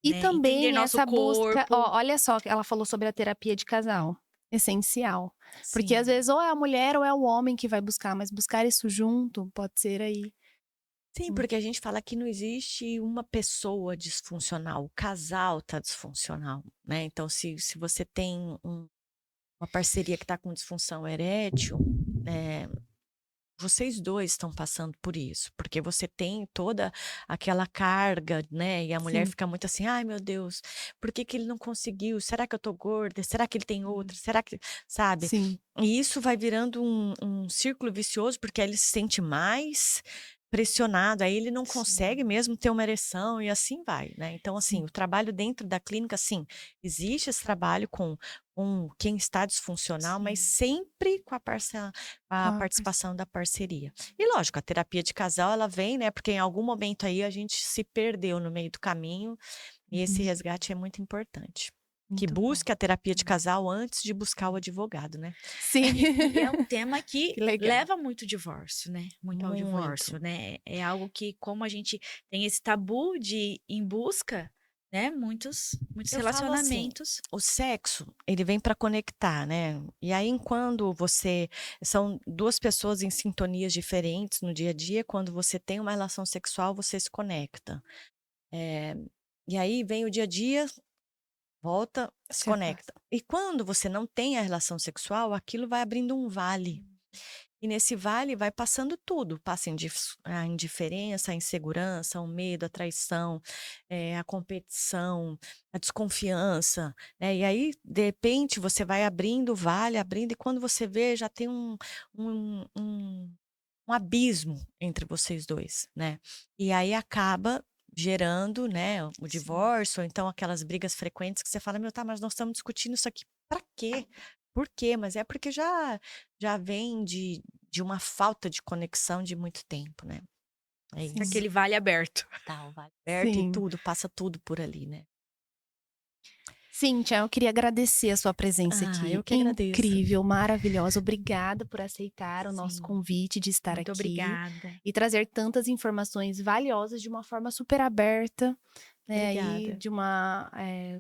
S1: E
S3: né, entender
S1: também
S3: nosso
S1: essa busca
S3: corpo.
S1: olha só que ela falou sobre a terapia de casal, essencial. Porque às
S3: Sim,
S1: vezes ou é a mulher ou é o homem que vai buscar, mas buscar isso junto pode ser aí
S2: Sim,
S1: um
S2: porque a gente fala que não existe uma pessoa disfuncional, o casal tá disfuncional, né, então se você tem uma parceria que está com disfunção erétil, eh, vocês 2 estão passando por isso, porque você tem toda aquela carga, né, e a mulher
S1: sim,
S2: fica muito assim: "Ai meu Deus, por que que ele não conseguiu? Será que eu tô gorda? Será que ele tem
S1: sim,
S2: outra? Será que", sabe?
S1: sim,
S2: E isso vai virando um círculo vicioso, porque aí ele se sente mais pressionado, aí ele não consegue
S3: sim,
S2: mesmo ter uma ereção e assim vai, né. Então, assim,
S1: sim.
S2: o trabalho dentro da clínica, sim, existe esse trabalho com quem está disfuncional, mas
S3: sim.
S2: sempre com
S1: Com
S2: a
S1: a parc
S2: participação da parceria. E lógico, a terapia de casal ela vem, né, porque em algum momento aí a gente se perdeu no meio do caminho, e esse
S1: uhum,
S2: resgate é muito importante. Que
S1: muito bom.
S2: busque a terapia de casal antes de buscar o advogado, né.
S1: Sim,
S3: E é um tema que
S1: que legal.
S3: leva muito divórcio, né, muito ao
S2: Muito.
S3: divórcio, né. É algo que como a gente tem esse tabu de ir em busca, né, muitos
S2: Eu falo assim,
S3: relacionamentos.
S2: o sexo, ele vem para conectar, né. E aí quando você são 2 pessoas em sintonias diferentes no dia a dia, quando você tem uma relação sexual, você se conecta. Eh, e aí vem o dia a dia, volta, se
S1: Se afasta.
S2: conecta. E quando você não tem a relação sexual, aquilo vai abrindo um vale. E nesse vale vai passando tudo, passa a indiferença, a insegurança, o medo, a traição, a competição, a desconfiança, né. E aí, de repente, você vai abrindo o vale, abrindo, e quando você vê, já tem um um um abismo entre vocês 2, né. E aí acaba gerando, né, o
S3: Sim.
S2: divórcio, ou então aquelas brigas frequentes que você fala: "Meu, tá, mas nós estamos discutindo isso aqui pra quê? Por quê?". Mas é porque já vem de uma falta de conexão de muito tempo, né. É isso.
S1: Sim,
S3: Aquele vale aberto.
S2: Tá o vale aberto e
S1: sim.
S2: tudo, passa tudo por ali, né.
S1: Cíntia, eu queria agradecer a sua presença
S2: Ah,
S1: aqui.
S2: eu que agradeço.
S1: Incrível, maravilhosa. Obrigada por aceitar o nosso
S3: Sim,
S1: convite de estar
S3: muito
S1: aqui
S3: obrigada.
S1: e trazer tantas informações valiosas de uma forma super aberta, né, aí
S2: Obrigada.
S1: de uma,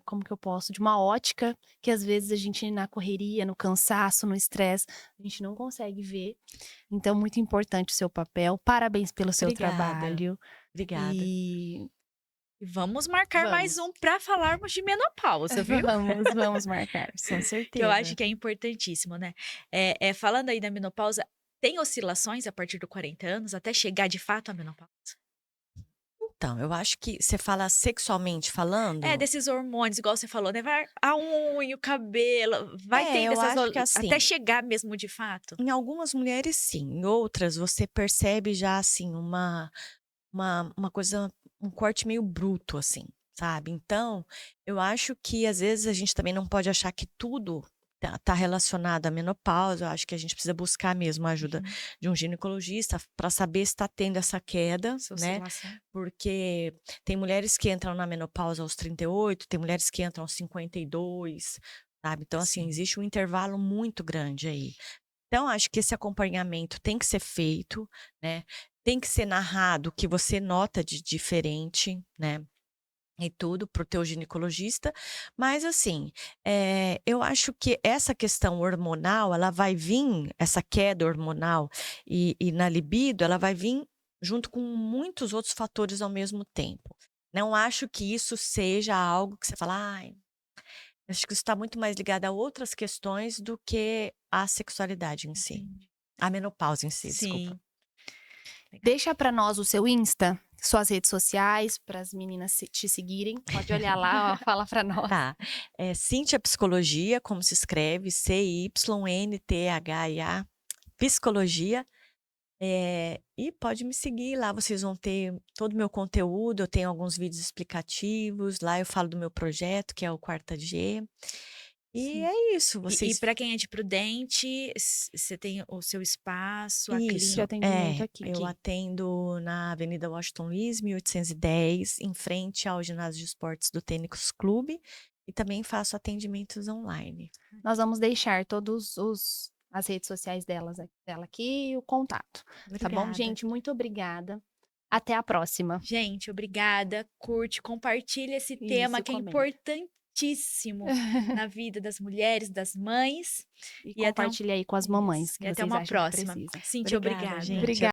S1: como que eu posso? De uma ótica que às vezes a gente na correria, no cansaço, no estresse, a gente não consegue ver. Então muito importante o seu papel. Parabéns pelo seu
S2: Obrigada.
S1: trabalho
S2: Obrigada.
S1: e
S3: E vamos marcar mais
S1: vamos.
S3: um para falarmos de menopausa, viu?
S1: Vamos marcar,
S2: Com
S1: sim.
S3: Que eu acho
S2: certeza.
S3: que é importantíssimo, né. Falando aí da menopausa, tem oscilações a partir do 40 anos até chegar de fato à menopausa?
S2: Então, eu acho que você fala sexualmente
S3: É,
S2: falando.
S3: desses hormônios, igual você falou, né, vai a unha, o cabelo, vai
S2: É,
S3: tendo
S2: eu
S3: essas
S2: acho que
S3: até
S2: assim,
S3: chegar mesmo de fato?
S2: em algumas mulheres sim, em outras você percebe já assim uma coisa, um corte meio bruto assim, sabe. Então, eu acho que às vezes a gente também não pode achar que tudo tá relacionado à menopausa. Eu acho que a gente precisa buscar mesmo a ajuda
S3: Uhum.
S2: de um ginecologista para saber se está tendo essa queda,
S3: Essa
S2: né,
S3: oscilação.
S2: porque tem mulheres que entram na menopausa aos 38, tem mulheres que entram aos 52, sabe. Então assim,
S3: Sim.
S2: existe um intervalo muito grande aí. Então, acho que esse acompanhamento tem que ser feito, né, tem que ser narrado o que você nota de diferente, né, e tudo para o teu ginecologista. Mas assim, eu acho que essa questão hormonal, ela vai vir, essa queda hormonal e na libido, ela vai vir junto com muitos outros fatores ao mesmo tempo. Não acho que isso seja algo que você fala: "Ai", acho que isso está muito mais ligado a outras questões do que a sexualidade em si.
S3: Entendi.
S2: A menopausa em si, desculpa.
S3: Sim, legal.
S1: Deixa pra nós o seu Insta, suas redes sociais, para as meninas te seguirem. Pode olhar lá, ó, fala pra nós.
S2: Tá, Cíntia Psicologia, como se escreve, Cynthia, Psicologia, e pode me seguir lá, vocês vão ter todo o meu conteúdo, eu tenho alguns vídeos explicativos, lá eu falo do meu projeto, que é o Quarta G, e
S3: Sim.
S2: é isso,
S3: E
S2: vocês.
S3: para quem é de Prudente, você tem o seu espaço, a
S1: De
S2: Isso,
S3: clínica
S1: atendimento aqui.
S2: eu atendo na Avenida Washington Luiz, 1810, em frente ao ginásio de esportes do Tênis Clube, e também faço atendimentos online.
S1: Nós vamos deixar todos os as redes sociais dela aqui e o contato, tá bom?
S3: Obrigada.
S1: Gente, muito obrigada. Até a próxima.
S3: Gente, obrigada. Curte, compartilha esse tema
S1: Isso,
S3: que é
S1: comenta.
S3: importantíssimo na vida das mulheres, das mães.
S1: E
S3: E até
S1: compartilha aí com as mamães que
S3: e até
S1: vocês
S3: uma
S1: acham que
S3: próxima.
S1: precisam.
S3: Cíntia,
S2: Obrigada,
S3: obrigada.
S2: gente.
S1: Obrigada.